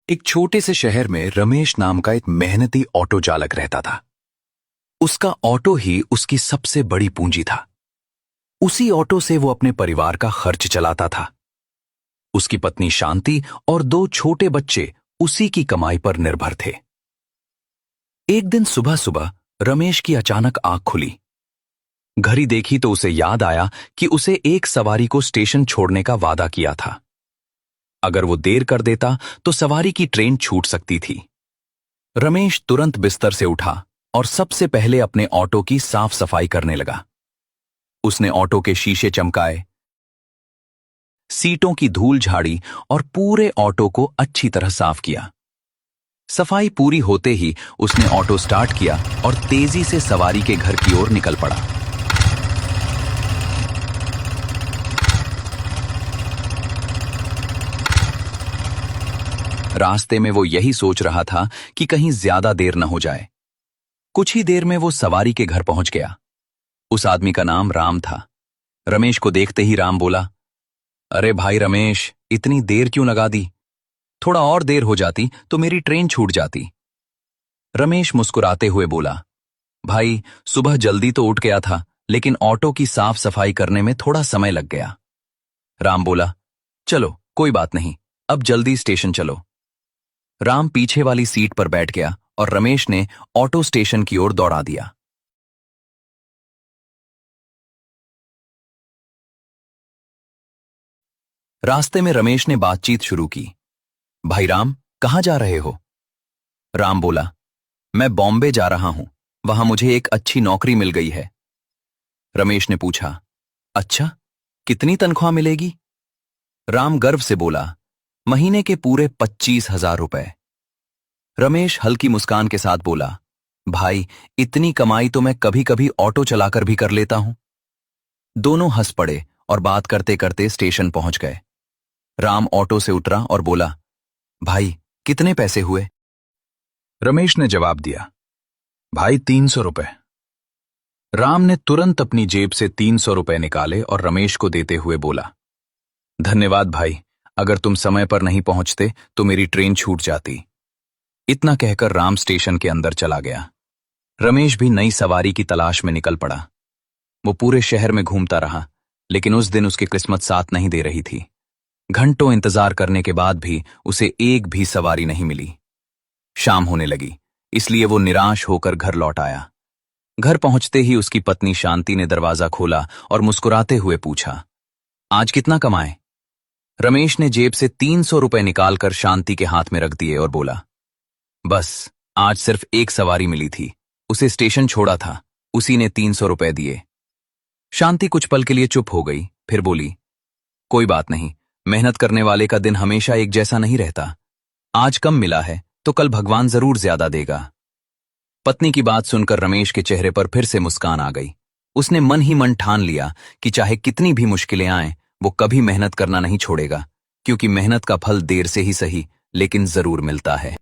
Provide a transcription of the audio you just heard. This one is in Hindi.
एक छोटे से शहर में रमेश नाम का एक मेहनती ऑटो चालक रहता था। उसका ऑटो ही उसकी सबसे बड़ी पूंजी था। उसी ऑटो से वो अपने परिवार का खर्च चलाता था। उसकी पत्नी शांति और दो छोटे बच्चे उसी की कमाई पर निर्भर थे। एक दिन सुबह सुबह रमेश की अचानक आंख खुली। घड़ी देखी तो उसे याद आया कि उसे एक सवारी को स्टेशन छोड़ने का वादा किया था। अगर वो देर कर देता तो सवारी की ट्रेन छूट सकती थी। रमेश तुरंत बिस्तर से उठा और सबसे पहले अपने ऑटो की साफ सफाई करने लगा। उसने ऑटो के शीशे चमकाए, सीटों की धूल झाड़ी और पूरे ऑटो को अच्छी तरह साफ किया। सफाई पूरी होते ही उसने ऑटो स्टार्ट किया और तेजी से सवारी के घर की ओर निकल पड़ा। रास्ते में वो यही सोच रहा था कि कहीं ज्यादा देर न हो जाए। कुछ ही देर में वो सवारी के घर पहुंच गया। उस आदमी का नाम राम था। रमेश को देखते ही राम बोला, अरे भाई रमेश, इतनी देर क्यों लगा दी? थोड़ा और देर हो जाती तो मेरी ट्रेन छूट जाती। रमेश मुस्कुराते हुए बोला, भाई सुबह जल्दी तो उठ गया था, लेकिन ऑटो की साफ सफाई करने में थोड़ा समय लग गया। राम बोला, चलो कोई बात नहीं, अब जल्दी स्टेशन चलो। राम पीछे वाली सीट पर बैठ गया और रमेश ने ऑटो स्टेशन की ओर दौड़ा दिया। रास्ते में रमेश ने बातचीत शुरू की। भाई राम, कहां जा रहे हो? राम बोला, मैं बॉम्बे जा रहा हूं, वहां मुझे एक अच्छी नौकरी मिल गई है। रमेश ने पूछा, अच्छा, कितनी तनख्वाह मिलेगी? राम गर्व से बोला, महीने के पूरे 25,000 रुपए। रमेश हल्की मुस्कान के साथ बोला, भाई इतनी कमाई तो मैं कभी कभी ऑटो चलाकर भी कर लेता हूं। दोनों हंस पड़े और बात करते करते स्टेशन पहुंच गए। राम ऑटो से उतरा और बोला, भाई कितने पैसे हुए? रमेश ने जवाब दिया, भाई 300 रुपए। राम ने तुरंत अपनी जेब से 300 रुपए निकाले और रमेश को देते हुए बोला, धन्यवाद भाई, अगर तुम समय पर नहीं पहुंचते तो मेरी ट्रेन छूट जाती। इतना कहकर राम स्टेशन के अंदर चला गया। रमेश भी नई सवारी की तलाश में निकल पड़ा। वो पूरे शहर में घूमता रहा, लेकिन उस दिन उसकी किस्मत साथ नहीं दे रही थी। घंटों इंतजार करने के बाद भी उसे एक भी सवारी नहीं मिली। शाम होने लगी, इसलिए वो निराश होकर घर लौट आया। घर पहुंचते ही उसकी पत्नी शांति ने दरवाजा खोला और मुस्कुराते हुए पूछा, आज कितना कमाए? रमेश ने जेब से 300 रुपए निकालकर शांति के हाथ में रख दिए और बोला, बस आज सिर्फ एक सवारी मिली थी, उसे स्टेशन छोड़ा था, उसी ने 300 रुपए दिए। शांति कुछ पल के लिए चुप हो गई, फिर बोली, कोई बात नहीं, मेहनत करने वाले का दिन हमेशा एक जैसा नहीं रहता। आज कम मिला है तो कल भगवान जरूर ज्यादा देगा। पत्नी की बात सुनकर रमेश के चेहरे पर फिर से मुस्कान आ गई। उसने मन ही मन ठान लिया कि चाहे कितनी भी मुश्किलें आएं, वो कभी मेहनत करना नहीं छोड़ेगा, क्योंकि मेहनत का फल देर से ही सही लेकिन जरूर मिलता है।